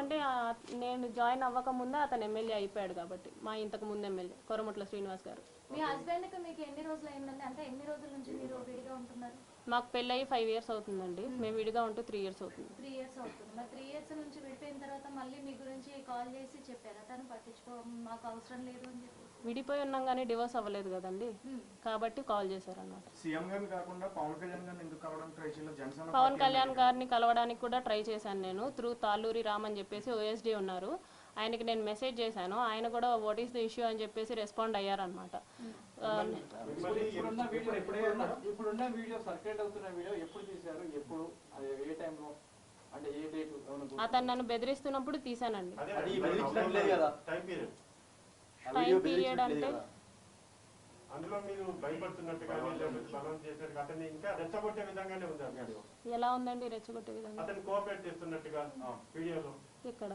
ఎందుకంటే నేను జాయిన్ అవ్వక ముందే అతను ఎమ్మెల్యే అయిపోయాడు కాబట్టి, మా ఇంతకు ముందు ఎమ్మెల్యే కొరమట్ల శ్రీనివాస్ గారు. మీ హస్బెండ్ కి మీకు ఎన్ని రోజులు అయిందండి? అంటే ఎన్ని రోజుల నుంచి మీరు విడిగా ఉంటున్నారు? మాకు పెళ్ళయి 5 years అవుతుందండి. మేము విడిగా ఉంటూ 3 years అవుతుంది. 3 years అవుతుంది. మరి 3 years నుంచి విడిపోయిన తర్వాత మళ్ళీ మీ గురించి కాల్ చేసి చెప్పారా తను పట్టించుకో మాకు అవసరం లేదు అని చెప్పి? విడిపోయి ఉన్నాం కానీ డివోర్స్ అవ్వలేదు కదండి, కాబట్టి కాల్ చేశారన్నమాట. సీఎం గారిని కాకుండా పవన్ కళ్యాణ్ గారిని ఎందుకు కలవడానికి ట్రై చేయలేదు? జనసేన పవన్ కళ్యాణ్ గారిని కలవడానికి కూడా ట్రై చేశాను నేను. త్రూ తాళ్ళూరి రామ్ అని చెప్పేసి OSD ఉన్నారు, ఆయనకి నేను మెసేజ్ చేశాను. ఆయన కూడా వాట్ ఈస్ ద ఇష్యూ అని చెప్పేసి రెస్పాండ్ అయ్యారనమాట. ఇప్పుడున్న వీడియో సర్క్యులేట్ అవుతున్న వీడియో ఎప్పుడు తీశారు, ఎప్పుడు, ఏ టైంలో, అంటే ఏ డేట్? అతను నన్ను బెదిరిస్తున్నప్పుడు తీసానండి. టైం పీరియడ్ అంటే అందులో మీరు భయపడుతున్నట్టుగా అతన్ని ఇంకా రెచ్చగొట్టే విధంగానే ఉంది ఆ వీడియో. ఎలా ఉందండి రెచ్చగొట్టే విధంగా? అతను కోఆపరేట్ చేస్తున్నట్టుగా వీడియోలో, ఎక్కడ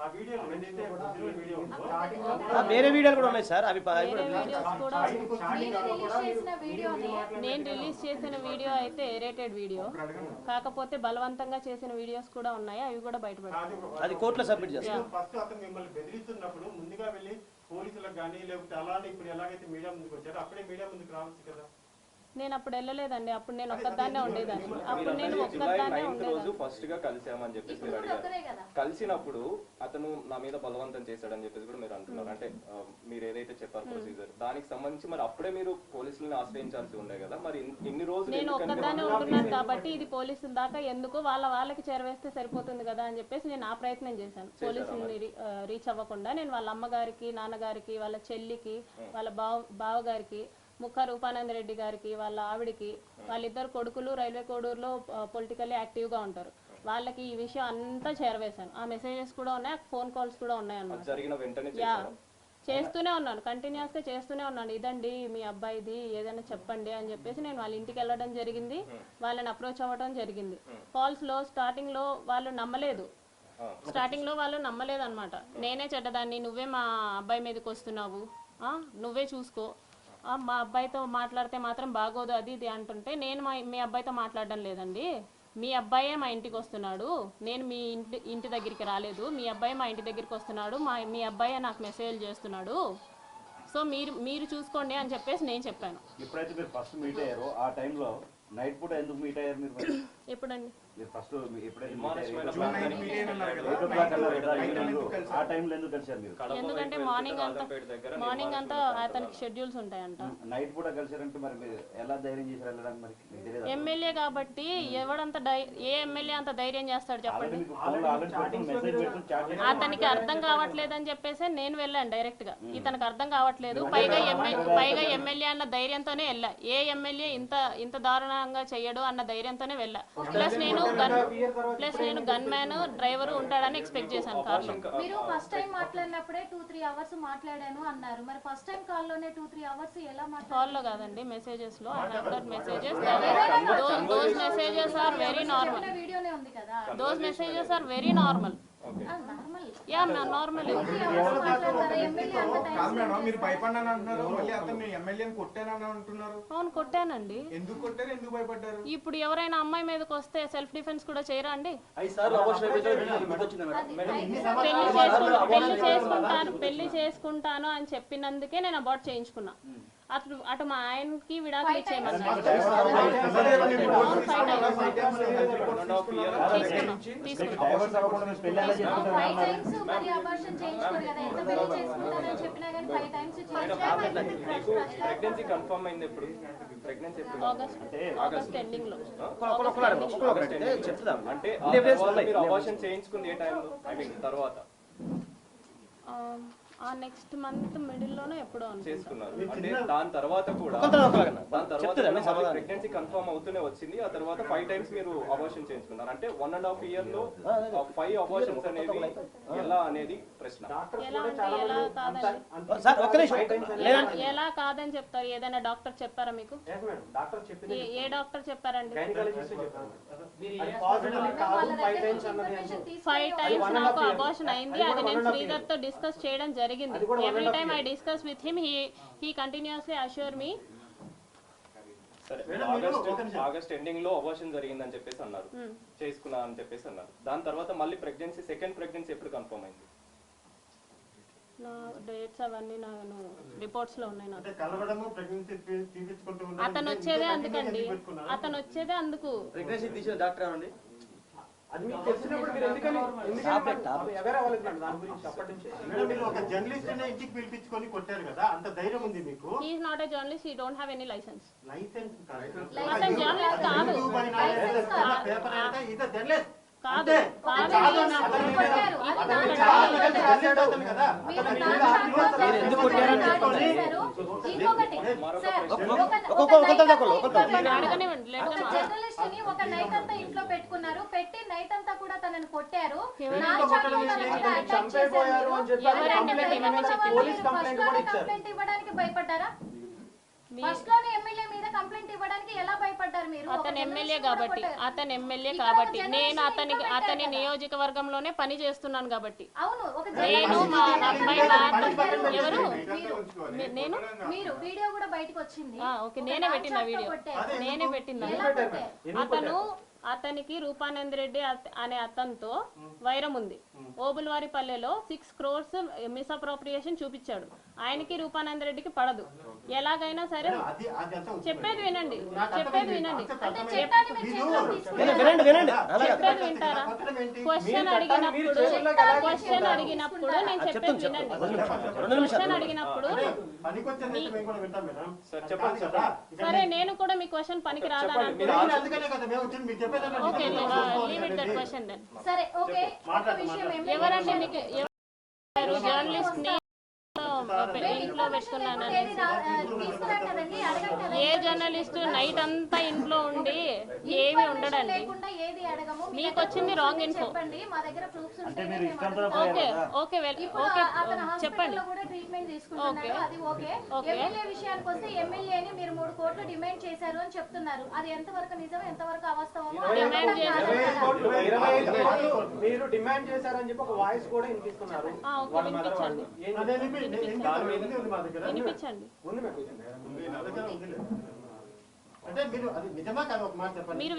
ఆ వీడియోలో ఏదైతే వీడియో ఉందో వేరే వీడియోలు కూడా ఉన్నాయి సార్. అవి నేను రిలీజ్ చేసిన వీడియో అయితే ఎరేటెడ్ వీడియో, కాకపోతే బలవంతంగా చేసిన వీడియోస్ కూడా ఉన్నాయి, అవి కూడా బయటపడతాయి. అది కోర్టులో సబ్మిట్ చేస్తాం. ఫస్ట్ అతను మిమ్మల్ని బెదిరిస్తున్నప్పుడు ముందుగా వెళ్ళి పోలీసులకు కానీ లేకపోతే అలానే ఇప్పుడు ఎలాగైతే మీడియా ముందుకు వచ్చారో అప్పుడే మీడియా ముందుకు రావచ్చు కదా? నేను అప్పుడు వెళ్ళలేదండి, అప్పుడు నేను ఒక్కదాన్నే ఉండేదాన్ని. అప్పుడు నేను ఒక్కదాన్నే ఉండేదాన్ని. ఫస్ట్ గా కలిసామని చెప్పేసి మీరు అడిగారు. కలిసినప్పుడు అతను నా మీద బలవంతం చేశాడని చెప్పేసి కూడా మీరు అంటున్నారు. అంటే మీరు ఏదైతే చెప్పారు ప్రొసీజర్, దానికి సంబంధించి మరి అప్పుడే మీరు పోలీసులను ఆశ్రయించాల్సి ఉండే కదా. మరి ఇన్ని రోజులు నేను ఒక్కదాన్నే ఉంటున్నాను కాబట్టి ఇది పోలీసుల దాకా ఎందుకు, వాళ్ళకి చేరవేస్తే సరిపోతుంది కదా అని చెప్పేసి నేను ఆ ప్రయత్నం చేశాను. పోలీసుల్ని రీచ్ అవ్వకుండా నేను వాళ్ళ అమ్మగారికి, నాన్నగారికి, వాళ్ళ చెల్లికి, వాళ్ళ బావగారికి, ముఖ రూపానంద రెడ్డి గారికి, వాళ్ళ ఆవిడికి, వాళ్ళిద్దరు కొడుకులు రైల్వే కోడూరులో పొలిటికల్లీ యాక్టివ్గా ఉంటారు, వాళ్ళకి ఈ విషయం అంతా చేరవేశాను. ఆ మెసేజెస్ కూడా ఉన్నాయి, ఫోన్ కాల్స్ కూడా ఉన్నాయి అన్నమాట. చేస్తూనే ఉన్నాను, కంటిన్యూస్గా చేస్తూనే ఉన్నాను. ఇదండి మీ అబ్బాయిది, ఏదైనా చెప్పండి అని చెప్పేసి నేను వాళ్ళ ఇంటికి వెళ్ళడం జరిగింది, వాళ్ళని అప్రోచ్ అవ్వడం జరిగింది. కాల్స్లో స్టార్టింగ్లో వాళ్ళు నమ్మలేదు, అనమాట. నేనే చెడ్డదాన్ని, నువ్వే మా అబ్బాయి మీదకి వస్తున్నావు, నువ్వే చూసుకో, మా అబ్బాయితో మాట్లాడితే మాత్రం బాగోదు, అది ఇది అంటుంటే నేను మీ అబ్బాయితో మాట్లాడడం లేదండి, మీ అబ్బాయే మా ఇంటికి వస్తున్నాడు, నేను మీ ఇంటి దగ్గరికి రాలేదు, మీ అబ్బాయి మా ఇంటి దగ్గరికి వస్తున్నాడు, మీ అబ్బాయే నాకు మెసేజ్ చేస్తున్నాడు, సో మీరు చూసుకోండి అని చెప్పేసి నేను చెప్పాను. ఎప్పుడైతే మీరు ఫస్ట్ మీట్ అయ్యారో ఆ టైంలో నైట్ పూట ఎందుకు మీట్ అయ్యారు మీరు? ఎప్పుడండి? ఫస్ట్ ఎందుకంటే మార్నింగ్ అంతా అతనికి షెడ్యూల్స్ ఉంటాయంట. నైట్ పూట కలిసారంటే మరి మీరు ఎలా ధైర్యం చేశారు వెళ్ళడానికి? మరి ఎమ్మెల్యే కాబట్టి ఏ ఎమ్మెల్యే అంత ధైర్యం చేస్తాడు చెప్పండి? అతనికి అర్థం కావట్లేదని చెప్పేసి నేను వెళ్ళాను డైరెక్ట్ గా. ఇతనికి అర్థం కావట్లేదు, పైగా ఎమ్మెల్యే అన్న ధైర్యంతోనే వెళ్ళా. ఏ ఎమ్మెల్యే ఇంత దారుణంగా చెయ్యడు అన్న ధైర్యంతోనే వెళ్ళా. ప్లస్ నేను గన్ మ్యాన్ డ్రైవర్ ఉంటాడని ఎక్స్పెక్ట్ చేశాను కార్లో. మీరు ఫస్ట్ టైం మాట్లాడినప్పుడే 2-3 hours మాట్లాడాను అన్నారు, మరి ఫస్ట్ టైం కాల్ లోనే 2-3 hours ఎలా మాట్లాడారు? కాల్ లో కాదండి, మెసేజెస్ లో. those messages are very normal. వీడియోనే ఉంది కదా, those messages are very normal. Yeah, normal. మీరు భయపడ్డాను అంటున్నారు, మళ్ళీ అతను ఎమ్మెల్యేని కొట్టానని అంటున్నారు. అవును, కొట్టానండి. ఎందుకు కొట్టారు, ఎందుకు భయపడ్డారు? ఇప్పుడు ఎవరైనా అమ్మాయి మీదకి వస్తే సెల్ఫ్ డిఫెన్స్ కూడా చేయరా అండి? పెళ్లి చేసుకుంటాను అని చెప్పినందుకే నేను అబార్ట్ చేయించుకున్నా. అటు మా ఆయనకి విడాకులు ఇచ్చేయమన్నారు. ఆగస్ట్ ఎండింగ్ లో. అంటే అబార్షన్ చేయించుకుంది ఏ టైంలో? ఐ మీన్ తర్వాత నెక్స్ట్ మంత్ మిడిల్ లోనే ఎప్పుడో చేసుకున్నారు. అంటే దాని తర్వాత కూడా ప్రెగ్నెన్సీ కన్ఫర్మ్ అవుతూనే వచ్చింది. ఆ తర్వాత 5 times మీరు అబార్షన్ చేయించుకున్నారు. అంటే 1.5 year లో 5 abortions అనేవి ఎలా అనేది ప్రశ్న. ఎలా కాదని చెప్తారు? ఏదైనా డాక్టర్ చెప్పారా మీకు? ఏ డాక్టర్ చెప్పారండి? 5 times నాకు అబార్షన్ అయింది. అది నేను శ్రీధర్ తో డిస్కస్ చేయడం జరిగింది. Every time I discuss with him, he continuously assure me సరే మేడం, మీరు ఒక నిమిషం. ఆగస్ట్ ఎండింగ్ లో అబార్షన్ జరిగిందని చెప్పేసి అన్నారు, చేసుకున్నా అని చెప్పేసి అన్నారు. దాని తర్వాత మళ్ళీ ప్రెగ్నెన్సీ, సెకండ్ ప్రెగ్నెన్సీ ఎప్పుడు కన్ఫర్మ్ అయింది? నా డేట్స్ అవన్నీ నేను రిపోర్ట్స్ లో ఉన్నాయి నాకు. అంటే కలవడము ప్రెగ్నెన్సీ తీపించుకుంటూ ఉండడం అతను వచ్చేదే అందుకండి, అతను వచ్చేదే అందుకు. ప్రెగ్నెన్సీ తీసిన డాక్టర్ అండి. అది మీకు తెలిసినప్పుడు మీరు ఎందుకని ఎవరు అవ్వలేదు మేడం దాని గురించి అప్పటి నుంచి? మేడం, మీరు ఒక జర్నలిస్ట్ నే ఇంటికి పిలిపించుకొని కొట్టారు కదా, అంత ధైర్యం ఉంది మీకు? He is not a journalist, he don't have any licence. Licence అతను జర్నలిస్ట్ కాదు. పేపర్ అయితే ఇది జర్నలిస్ట్ కాదు కాదు అడగనివ్వండి. జర్నలిస్ట్ ని ఒక నైట్ అంతా ఇంట్లో పెట్టుకున్నారు, పెట్టి నైట్ అంతా కూడా తనని కొట్టారు. కంప్లైంట్ ఇవ్వడానికి భయపడ్డారా? ఫస్ట్ లోనే ఎమ్మెల్యే మీద కంప్లైంట్ ఇవ్వడానికి ఎలా భయపడ్డారు మీరు? అతను ఎమ్మెల్యే కాబట్టి నేను అతని నియోజకవర్గంలోనే పని చేస్తున్నాను కాబట్టి. అవును, ఒక నేను మా అబ్బాయి ఎవరు నేను మీరు వీడియో కూడా బయటకు వచ్చింది. ఓకే, నేనే పెట్టిన వీడియో, నేనే పెట్టిన. అతనికి రూపానంద్ రెడ్డి అనే అతనితో వైరం ఉంది. ఓబుల్వారిపల్లెలో 6 crores మిస్అప్రోప్రియేషన్ చూపించాడు. ఆయనకి రూపానంద్ రెడ్డికి పడదు. ఎలాగైనా సరే చెప్పేది వినండి, చెప్పేది వినండి, చెప్పేది వింటారా? క్వశ్చన్ అడిగినప్పుడు నేను చెప్పేది వినండి. క్వశ్చన్ అడిగినప్పుడు సరే, నేను కూడా మీ క్వశ్చన్ పనికి రాదని అనుకుంటున్నాను. Okay, leave it that question then. సరే, ఓకే. ఒక విషయం ఎవరంటే మీకు జర్నలిస్ట్ ని ఇంట్లో పెట్టుకున్నాను. ఏ జర్నలిస్ట్ నైట్ అంతా ఇంట్లో ఉండి ఏమి ఉండడండి. మీకు వచ్చింది wrong info. Okay okay okay చెప్పండి. ఎమ్మెల్యే విషయానికి వస్తే ఎమ్మెల్యేని మీరు 3 కోట్లు డిమాండ్ చేశారు అని చెప్తున్నారు. అది ఎంతవరకు నిజం, ఎంతవరకు అవాస్తవమో డిమాండ్ చేశారు. మీరు డిమాండ్ చేశారని చెప్పి ఒక వాయిస్ కూడా వినిపిస్తున్నారు. వినిపించండి, వినిపించండి. అంటే మీరు అది నిజమా కాదు, ఒక మాట చెప్పండి. మీరు